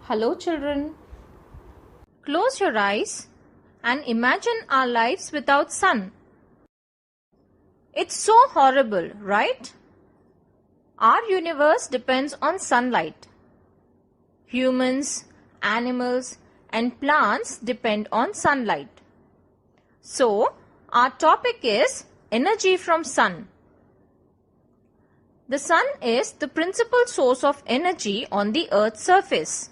Hello children. Close your eyes and imagine our lives without sun. It's so horrible, right? Our universe depends on sunlight. Humans, animals and plants depend on sunlight. So, our topic is energy from sun. The sun is the principal source of energy on the earth's surface.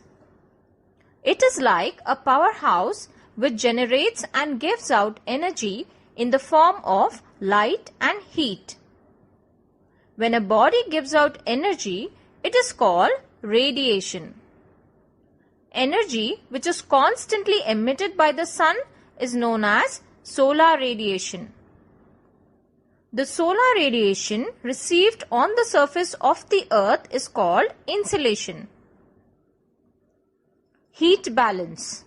It is like a powerhouse which generates and gives out energy in the form of light and heat. When a body gives out energy, it is called radiation. Energy which is constantly emitted by the sun is known as solar radiation. The solar radiation received on the surface of the earth is called insolation. Heat balance.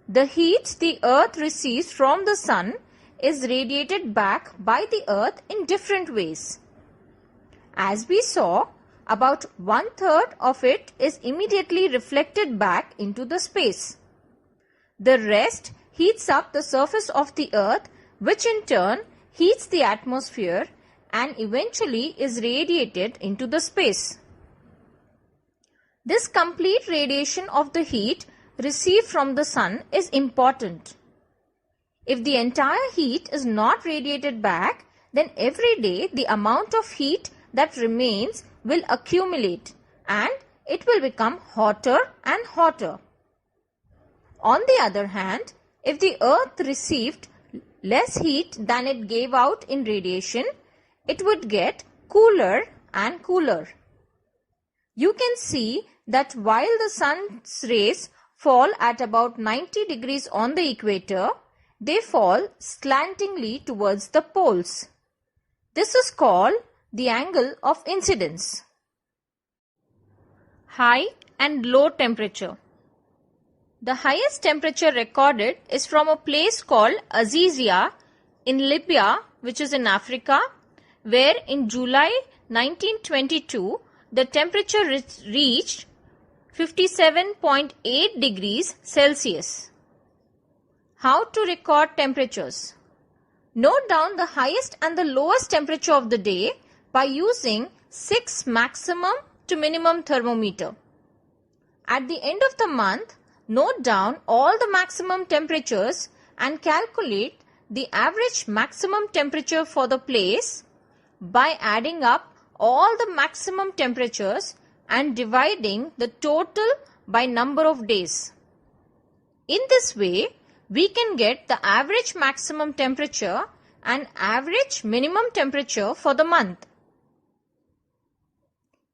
The heat the earth receives from the sun is radiated back by the earth in different ways. As we saw, about 1/3 of it is immediately reflected back into the space. The rest heats up the surface of the earth, which in turn heats the atmosphere and eventually is radiated into the space. This complete radiation of the heat received from the sun is important. If the entire heat is not radiated back, then every day the amount of heat that remains will accumulate and it will become hotter and hotter. On the other hand, if the earth received less heat than it gave out in radiation, it would get cooler and cooler. You can see that while the sun's rays fall at about 90 degrees on the equator, they fall slantingly towards the poles. This is called the angle of incidence. High and low temperature. The highest temperature recorded is from a place called Azizia in Libya, which is in Africa, where in July 1922 the temperature reached 57.8 degrees Celsius. How to record temperatures? Note down the highest and the lowest temperature of the day by using 6 maximum to minimum thermometer. At the end of the month, note down all the maximum temperatures and calculate the average maximum temperature for the place by adding up all the maximum temperatures and dividing the total by number of days. In this way, we can get the average maximum temperature and average minimum temperature for the month.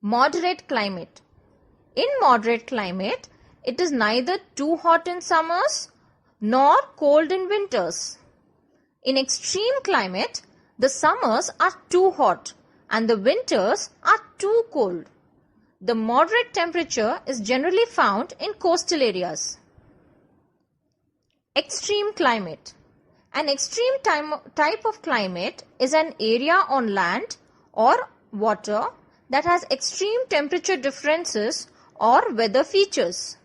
Moderate climate. In moderate climate, it is neither too hot in summers nor cold in winters. In extreme climate, the summers are too hot and the winters are too cold. The moderate temperature is generally found in coastal areas. Extreme climate. An extreme type of climate is an area on land or water that has extreme temperature differences or weather features.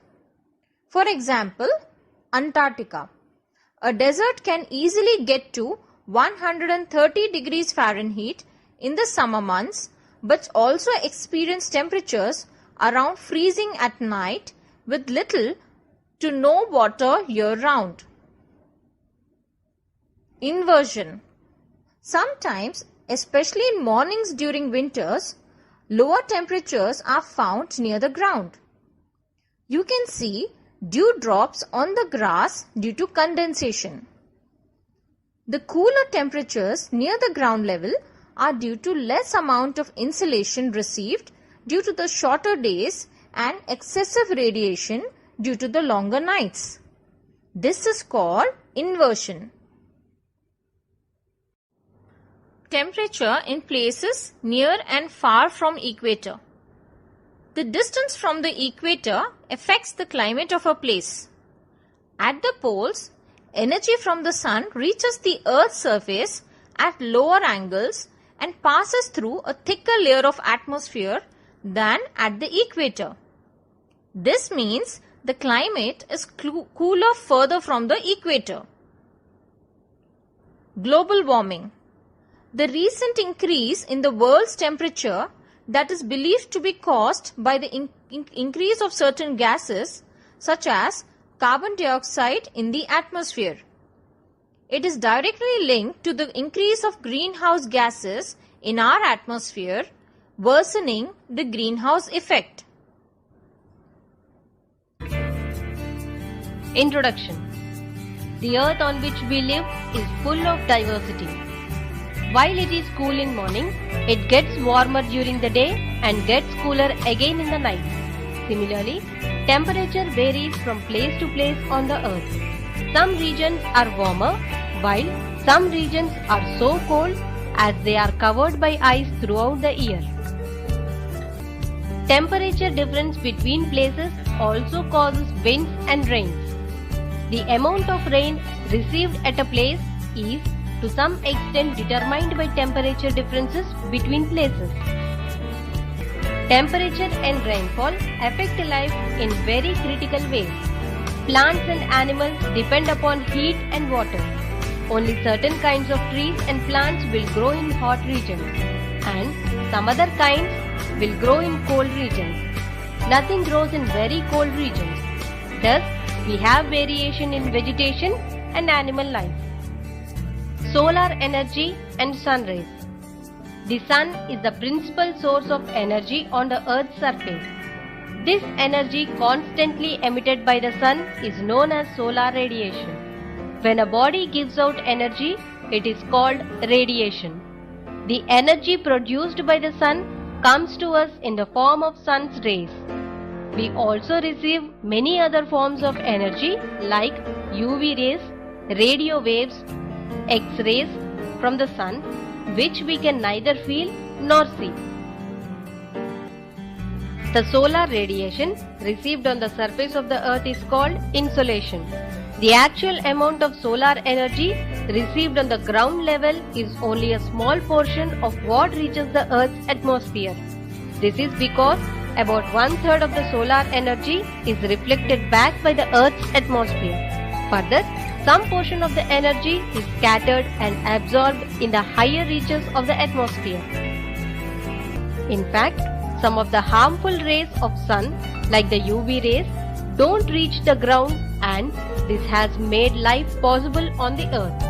For example, Antarctica. A desert can easily get to 130 degrees Fahrenheit in the summer months, but also experience temperatures around freezing at night with little to no water year-round. Inversion. Sometimes, especially in mornings during winters, lower temperatures are found near the ground. You can see dewdrops on the grass due to condensation. The cooler temperatures near the ground level are due to less amount of insolation received due to the shorter days and excessive radiation due to the longer nights. This is called inversion. Temperature in places near and far from equator. The distance from the equator affects the climate of a place. At the poles, energy from the sun reaches the earth's surface at lower angles and passes through a thicker layer of atmosphere than at the equator. This means the climate is cooler further from the equator. Global warming. The recent increase in the world's temperature that is believed to be caused by the increase of certain gases such as carbon dioxide in the atmosphere. It is directly linked to the increase of greenhouse gases in our atmosphere, worsening the greenhouse effect. Introduction. The earth on which we live is full of diversity. While it is cool in morning, it gets warmer during the day and gets cooler again in the night. Similarly, temperature varies from place to place on the earth. Some regions are warmer, while some regions are so cold as they are covered by ice throughout the year. Temperature difference between places also causes winds and rains. The amount of rain received at a place is to some extent determined by temperature differences between places. Temperature and rainfall affect life in very critical ways. Plants and animals depend upon heat and water. Only certain kinds of trees and plants will grow in hot regions, and some other kinds will grow in cold regions. Nothing grows in very cold regions. Thus, we have variation in vegetation and animal life. Solar energy and sun rays. The sun is the principal source of energy on the earth's surface. This energy constantly emitted by the sun is known as solar radiation. When a body gives out energy, it is called radiation. The energy produced by the sun comes to us in the form of sun's rays. We also receive many other forms of energy like UV rays, radio waves, X-rays from the sun, which we can neither feel nor see. The solar radiation received on the surface of the earth is called insolation. The actual amount of solar energy received on the ground level is only a small portion of what reaches the earth's atmosphere. This is because about 1/3 of the solar energy is reflected back by the earth's atmosphere. Further, some portion of the energy is scattered and absorbed in the higher reaches of the atmosphere. In fact, some of the harmful rays of sun, like the UV rays, don't reach the ground, and this has made life possible on the earth.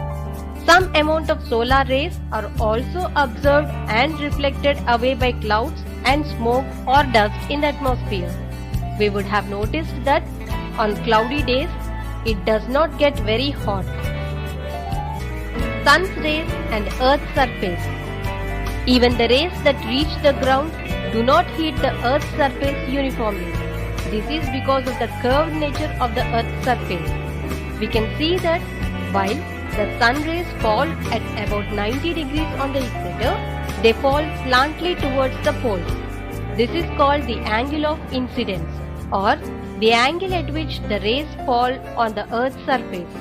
Some amount of solar rays are also observed and reflected away by clouds and smoke or dust in the atmosphere. We would have noticed that on cloudy days, it does not get very hot. Sun's rays and Earth's surface. Even the rays that reach the ground do not heat the Earth's surface uniformly. This is because of the curved nature of the Earth's surface. We can see that while the sun rays fall at about 90 degrees on the equator, they fall slantly towards the poles. This is called the angle of incidence, or the angle at which the rays fall on the Earth's surface.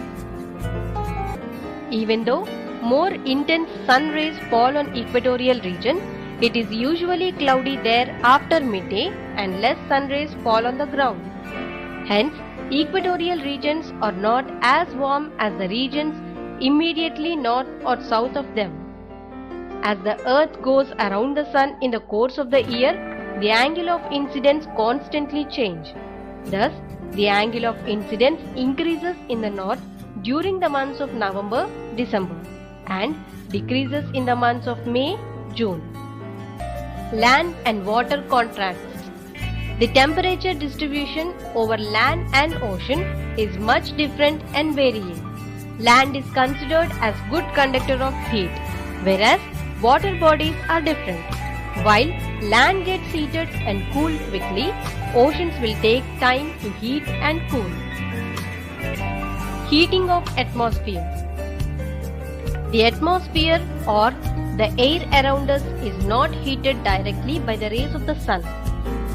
Even though more intense sun rays fall on equatorial region, it is usually cloudy there after midday and less sun rays fall on the ground. Hence, equatorial regions are not as warm as the regions immediately north or south of them. As the earth goes around the sun in the course of the year, the angle of incidence constantly changes. Thus, the angle of incidence increases in the north during the months of November, December, and decreases in the months of May, June. Land and water contrasts. The temperature distribution over land and ocean is much different and varying. Land is considered as good conductor of heat, whereas water bodies are different. While land gets heated and cooled quickly, oceans will take time to heat and cool. Heating of atmosphere. The atmosphere or the air around us is not heated directly by the rays of the sun.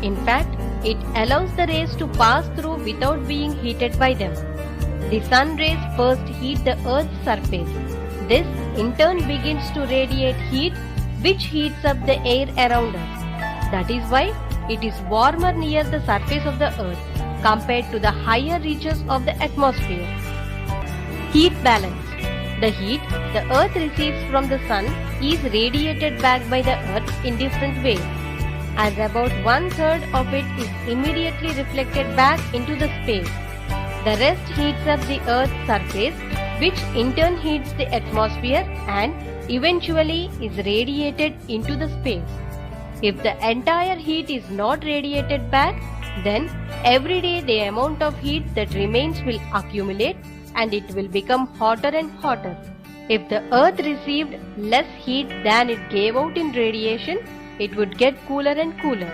In fact, it allows the rays to pass through without being heated by them. The sun rays first heat the earth's surface. This in turn begins to radiate heat, which heats up the air around us. That is why it is warmer near the surface of the earth compared to the higher reaches of the atmosphere. Heat balance. The heat the earth receives from the sun is radiated back by the earth in different ways, as about 1/3 of it is immediately reflected back into the space. The rest heats up the earth's surface, which in turn heats the atmosphere and eventually is radiated into the space. If the entire heat is not radiated back, then every day the amount of heat that remains will accumulate and it will become hotter and hotter. If the earth received less heat than it gave out in radiation, it would get cooler and cooler.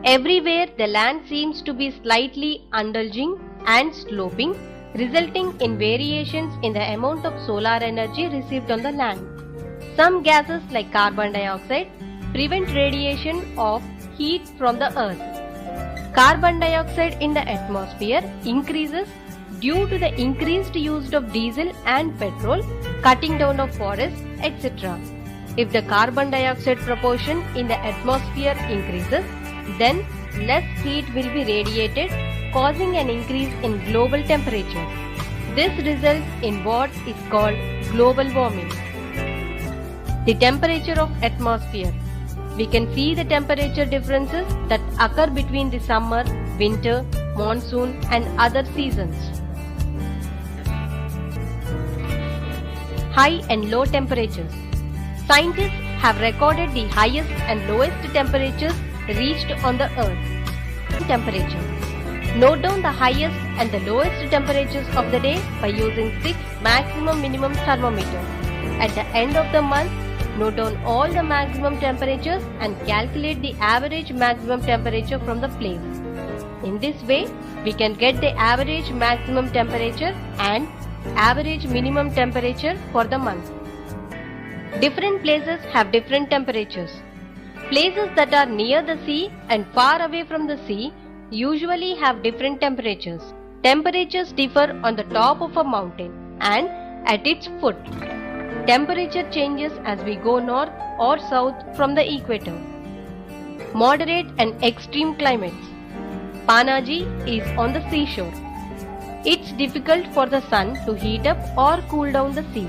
Everywhere the land seems to be slightly undulging and sloping, resulting in variations in the amount of solar energy received on the land. Some gases like carbon dioxide prevent radiation of heat from the earth. Carbon dioxide in the atmosphere increases due to the increased use of diesel and petrol, cutting down of forests, etc. If the carbon dioxide proportion in the atmosphere increases, then less heat will be radiated, causing an increase in global temperature. This results in what is called global warming. The temperature of atmosphere. We can see the temperature differences that occur between the summer, winter, monsoon and other seasons. High and low temperatures. Scientists have recorded the highest and lowest temperatures reached on the earth. Temperature. Note down the highest and the lowest temperatures of the day by using 6 maximum minimum thermometers. At the end of the month, note down all the maximum temperatures and calculate the average maximum temperature from the place. In this way, we can get the average maximum temperature and average minimum temperature for the month. Different places have different temperatures. Places that are near the sea and far away from the sea usually have different temperatures. Temperatures differ on the top of a mountain and at its foot. Temperature changes as we go north or south from the equator. Moderate and extreme climates. Panaji is on the seashore. It's difficult for the sun to heat up or cool down the sea.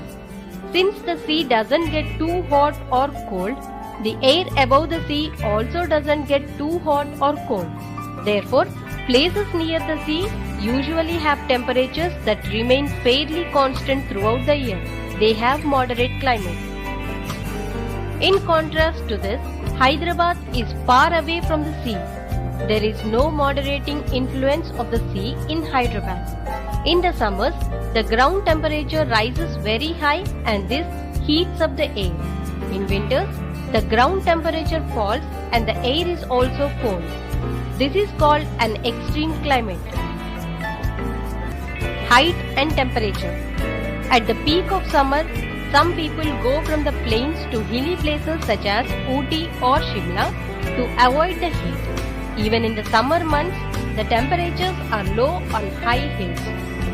Since the sea doesn't get too hot or cold, the air above the sea also doesn't get too hot or cold. Therefore, places near the sea usually have temperatures that remain fairly constant throughout the year. They have moderate climate. In contrast to this, Hyderabad is far away from the sea. There is no moderating influence of the sea in Hyderabad. In the summers, the ground temperature rises very high and this heats up the air. In winters, the ground temperature falls and the air is also cold. This is called an extreme climate. Height and temperature. At the peak of summer, some people go from the plains to hilly places such as Ooty or Shimla to avoid the heat. Even in the summer months, the temperatures are low on high hills.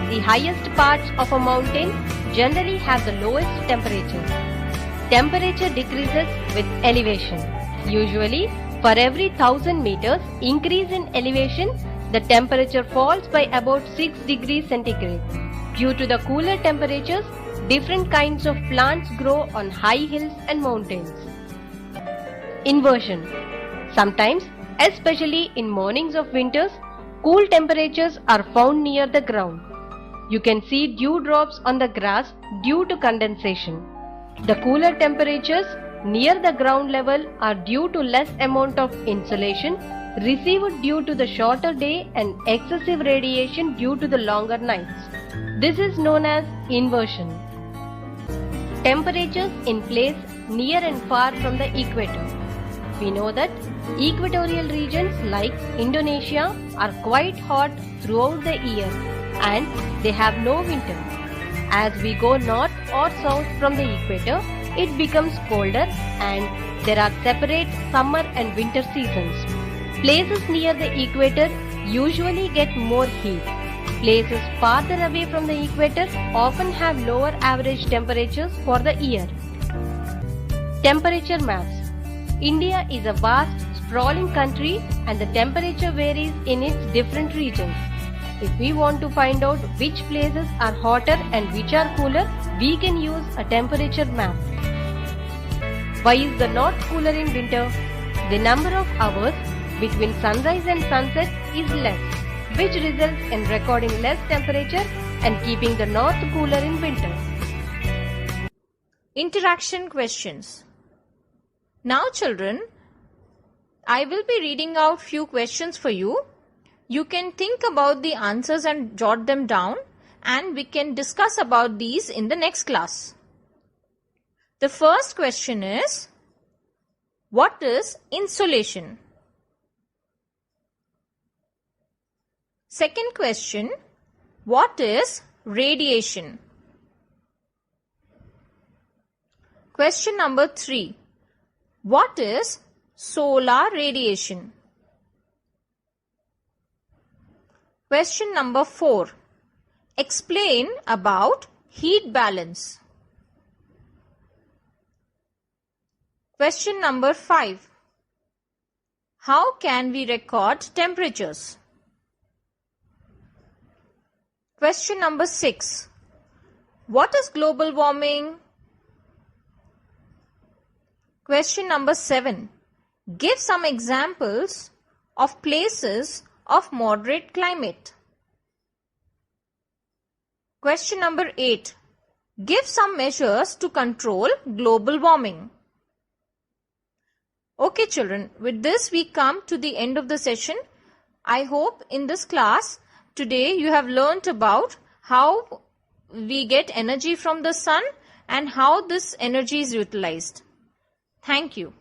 The highest parts of a mountain generally have the lowest temperature. Temperature decreases with elevation. Usually, for every 1000 meters increase in elevation, the temperature falls by about 6 degrees centigrade. Due to the cooler temperatures, different kinds of plants grow on high hills and mountains. Inversion. Sometimes, especially in mornings of winters, cool temperatures are found near the ground. You can see dewdrops on the grass due to condensation. The cooler temperatures near the ground level are due to less amount of insolation received due to the shorter day and excessive radiation due to the longer nights. This is known as inversion. Temperatures in place near and far from the equator. We know that equatorial regions like Indonesia are quite hot throughout the year and they have no winter. As we go north or south from the equator, it becomes colder and there are separate summer and winter seasons. Places near the equator usually get more heat. Places farther away from the equator often have lower average temperatures for the year. Temperature maps. India is a vast sprawling country and the temperature varies in its different regions. If we want to find out which places are hotter and which are cooler, we can use a temperature map. Why is the north cooler in winter? The number of hours between sunrise and sunset is less, which results in recording less temperature and keeping the north cooler in winter. Interaction questions. Now children, I will be reading out few questions for you. You can think about the answers and jot them down, and we can discuss about these in the next class. The first question is, what is insolation? Second question, what is radiation? Question number 3, what is solar radiation? Question number 4, explain about heat balance. Question number 5, how can we record temperatures? Question number 6, what is global warming? Question number 7, give some examples of places of moderate climate. Question number 8, give some measures to control global warming. Okay children, with this we come to the end of the session. I hope in this class today you have learnt about how we get energy from the sun and how this energy is utilized. Thank you.